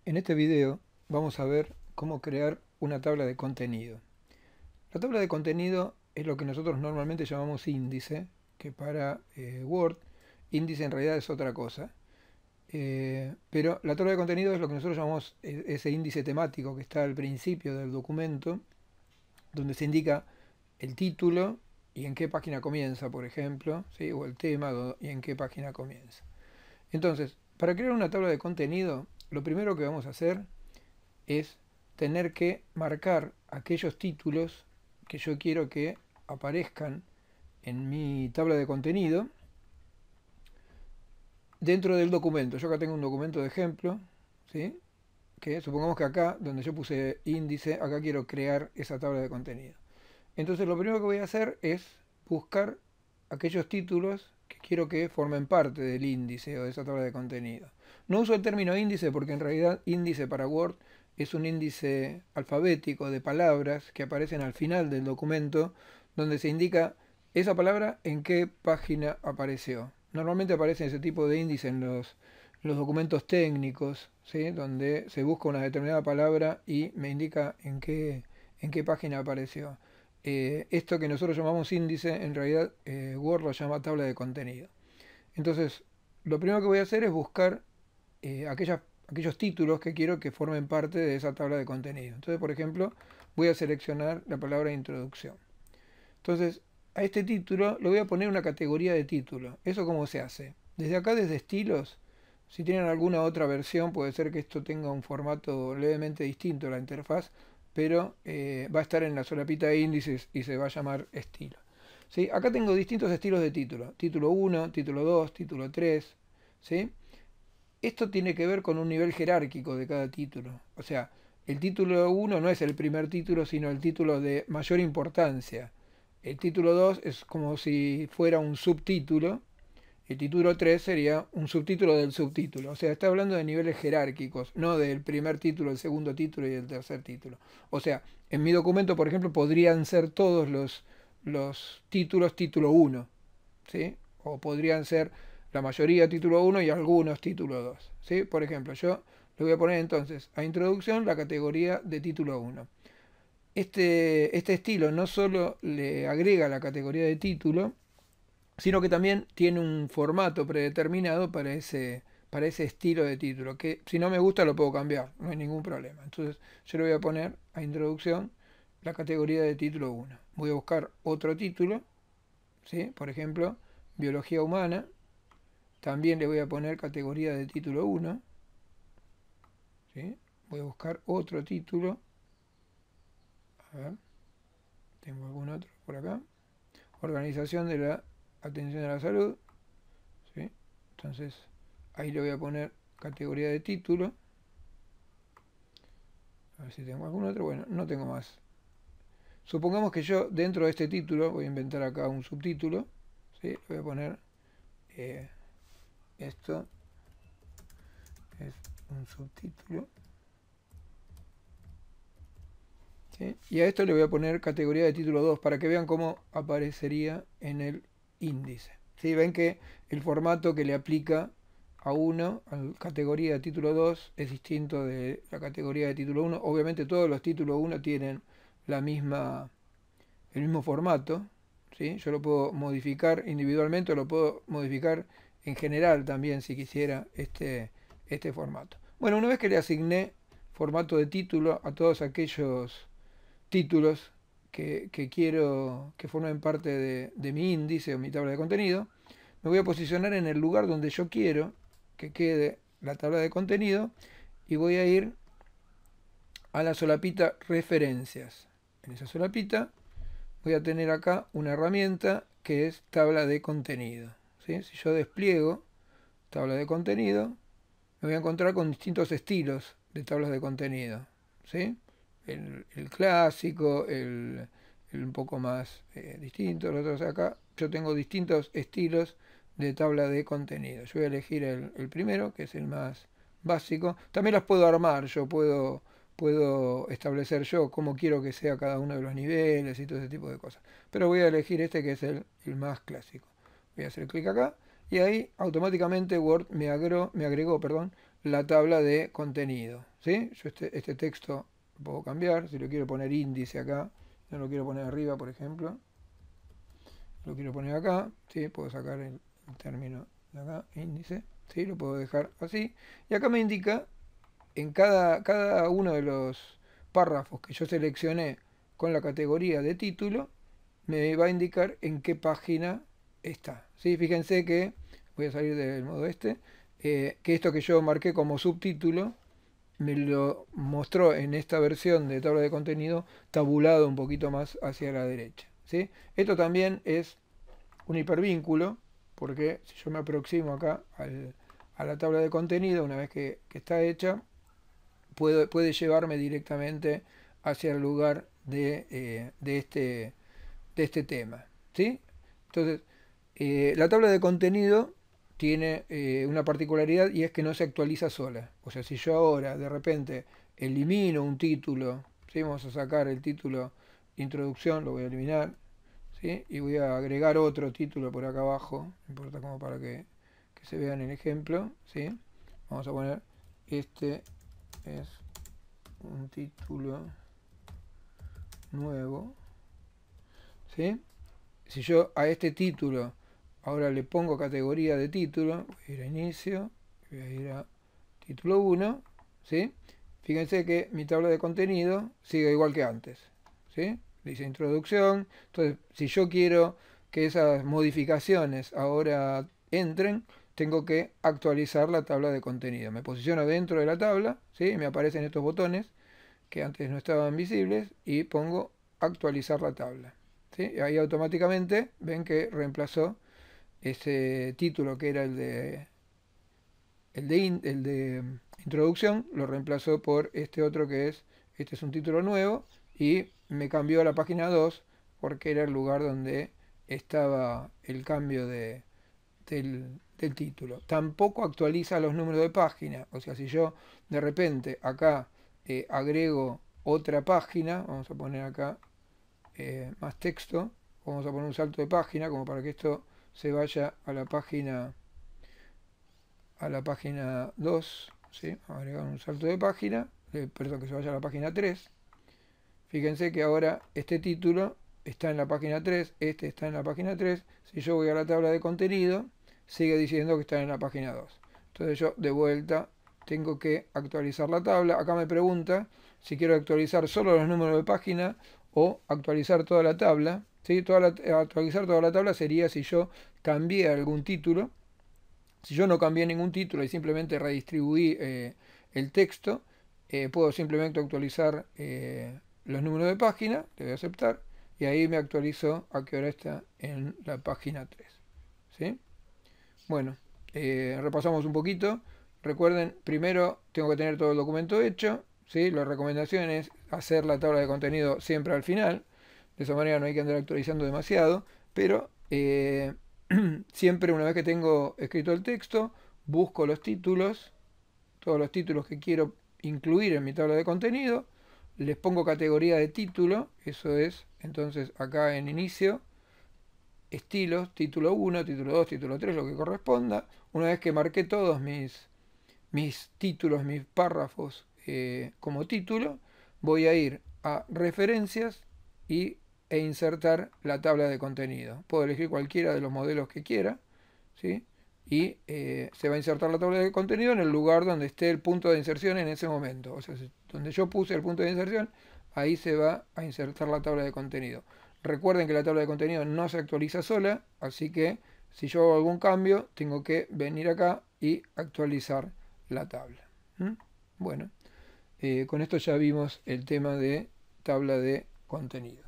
En este video vamos a ver cómo crear una tabla de contenido. La tabla de contenido es lo que nosotros normalmente llamamos índice, que para Word, índice en realidad es otra cosa. Pero la tabla de contenido es lo que nosotros llamamos ese índice temático que está al principio del documento, donde se indica el título y en qué página comienza, por ejemplo, ¿sí? O el tema y en qué página comienza. Entonces, para crear una tabla de contenido, lo primero que vamos a hacer es tener que marcar aquellos títulos que yo quiero que aparezcan en mi tabla de contenido dentro del documento. Yo acá tengo un documento de ejemplo, ¿sí? Que supongamos que acá, donde yo puse índice, acá quiero crear esa tabla de contenido. Entonces lo primero que voy a hacer es buscar aquellos títulos que quiero que formen parte del índice o de esa tabla de contenido. No uso el término índice porque en realidad índice para Word es un índice alfabético de palabras que aparecen al final del documento donde se indica esa palabra en qué página apareció. Normalmente aparece ese tipo de índice en los documentos técnicos, ¿sí? Donde se busca una determinada palabra y me indica en qué página apareció. Esto que nosotros llamamos índice, en realidad Word lo llama tabla de contenido. Entonces, lo primero que voy a hacer es buscar aquellos títulos que quiero que formen parte de esa tabla de contenido. Entonces, por ejemplo, voy a seleccionar la palabra introducción. Entonces, a este título le voy a poner una categoría de título. ¿Eso cómo se hace? Desde acá, desde estilos, si tienen alguna otra versión, puede ser que esto tenga un formato levemente distinto a la interfaz, pero va a estar en la solapita de índices y se va a llamar estilo. ¿Sí? Acá tengo distintos estilos de título. Título 1, título 2, título 3. ¿Sí? Esto tiene que ver con un nivel jerárquico de cada título. O sea, el título 1 no es el primer título, sino el título de mayor importancia. El título 2 es como si fuera un subtítulo. El título 3 sería un subtítulo del subtítulo. O sea, está hablando de niveles jerárquicos, no del primer título, el segundo título y el tercer título. O sea, en mi documento, por ejemplo, podrían ser todos los títulos título 1, ¿sí? O podrían ser la mayoría título 1 y algunos título 2, ¿sí? Por ejemplo, yo le voy a poner entonces a introducción la categoría de título 1. Este estilo no solo le agrega la categoría de título, sino que también tiene un formato predeterminado para ese estilo de título, que si no me gusta lo puedo cambiar, no hay ningún problema. Entonces yo le voy a poner a introducción la categoría de título 1. Voy a buscar otro título, ¿sí? Por ejemplo, biología humana. También le voy a poner categoría de título 1. ¿Sí? Voy a buscar otro título. A ver, tengo algún otro por acá. Organización de la atención a la salud. ¿Sí? Entonces, ahí le voy a poner categoría de título. A ver si tengo algún otro. Bueno, no tengo más. Supongamos que yo dentro de este título, voy a inventar acá un subtítulo. ¿Sí? Le voy a poner esto es un subtítulo. ¿Sí? Y a esto le voy a poner categoría de título 2 para que vean cómo aparecería en el índice. ¿Sí? Ven que el formato que le aplica a uno, a la categoría de título 2, es distinto de la categoría de título 1. Obviamente todos los títulos 1 tienen el mismo formato. ¿Sí? Yo lo puedo modificar individualmente o lo puedo modificar en general también si quisiera este formato. Bueno, una vez que le asigné formato de título a todos aquellos títulos que quiero que formen parte de mi índice o mi tabla de contenido, me voy a posicionar en el lugar donde yo quiero que quede la tabla de contenido y voy a ir a la solapita referencias. En esa solapita voy a tener acá una herramienta que es tabla de contenido. ¿Sí? Si yo despliego tabla de contenido, me voy a encontrar con distintos estilos de tablas de contenido. ¿Sí? El clásico, el un poco más distinto, los otros acá. Yo tengo distintos estilos de tabla de contenido. Yo voy a elegir el primero, que es el más básico. También las puedo armar, puedo establecer yo cómo quiero que sea cada uno de los niveles y todo ese tipo de cosas. Pero voy a elegir este que es el más clásico. Voy a hacer clic acá y ahí automáticamente Word me agregó, perdón, la tabla de contenido, ¿sí? Yo este texto lo puedo cambiar, si lo quiero poner índice acá, no lo quiero poner arriba, por ejemplo, lo quiero poner acá, ¿sí? Puedo sacar el término de acá, índice, ¿sí? Lo puedo dejar así, y acá me indica en cada uno de los párrafos que yo seleccioné con la categoría de título, me va a indicar en qué página está, ¿sí? Fíjense que, voy a salir del modo que esto que yo marqué como subtítulo, me lo mostró en esta versión de tabla de contenido tabulado un poquito más hacia la derecha, ¿sí? Esto también es un hipervínculo, porque si yo me aproximo acá a la tabla de contenido, una vez que está hecha, puede llevarme directamente hacia el lugar de este tema, ¿sí? Entonces, la tabla de contenido tiene una particularidad y es que no se actualiza sola. O sea, si yo ahora de repente elimino un título, ¿sí? Vamos a sacar el título introducción, lo voy a eliminar, ¿sí? Y voy a agregar otro título por acá abajo, no importa como para que se vean el ejemplo, ¿sí? Vamos a poner este es un título nuevo, ¿sí? Si yo a este título ahora le pongo categoría de título, voy a ir a inicio, voy a ir a título 1, ¿sí? Fíjense que mi tabla de contenido sigue igual que antes, ¿sí? Dice introducción. Entonces, si yo quiero que esas modificaciones ahora entren, tengo que actualizar la tabla de contenido. Me posiciono dentro de la tabla, ¿sí? Me aparecen estos botones que antes no estaban visibles y pongo actualizar la tabla, ¿sí? Y ahí automáticamente ven que reemplazó ese título que era el de introducción, lo reemplazó por este otro que este es un título nuevo y me cambió a la página 2 porque era el lugar donde estaba el cambio del título. Tampoco actualiza los números de página, o sea, si yo de repente acá agrego otra página, vamos a poner acá más texto, vamos a poner un salto de página como para que esto se vaya a la página 2, ¿sí? Agregar un salto de página, perdón, que se vaya a la página 3. Fíjense que ahora este título está en la página 3, este está en la página 3. Si yo voy a la tabla de contenido, sigue diciendo que está en la página 2. Entonces yo de vuelta tengo que actualizar la tabla. Acá me pregunta si quiero actualizar solo los números de página o actualizar toda la tabla, ¿sí? Actualizar toda la tabla sería si yo cambié algún título. Si yo no cambié ningún título y simplemente redistribuí el texto, puedo simplemente actualizar los números de página, le voy a aceptar, y ahí me actualizó a que ahora está en la página 3, ¿sí? Bueno, repasamos un poquito. Recuerden, primero tengo que tener todo el documento hecho, ¿sí? La recomendación es hacer la tabla de contenido siempre al final, de esa manera no hay que andar actualizando demasiado, pero siempre una vez que tengo escrito el texto, busco los títulos, todos los títulos que quiero incluir en mi tabla de contenido, les pongo categoría de título, eso es, entonces acá en inicio, estilos, título 1, título 2, título 3, lo que corresponda. Una vez que marqué todos mis títulos, mis párrafos como título, voy a ir a referencias e insertar la tabla de contenido. Puedo elegir cualquiera de los modelos que quiera, ¿sí? Y se va a insertar la tabla de contenido en el lugar donde esté el punto de inserción en ese momento. O sea, donde yo puse el punto de inserción, ahí se va a insertar la tabla de contenido. Recuerden que la tabla de contenido no se actualiza sola, así que si yo hago algún cambio, tengo que venir acá y actualizar la tabla. ¿Mm? Bueno, con esto ya vimos el tema de tabla de contenido.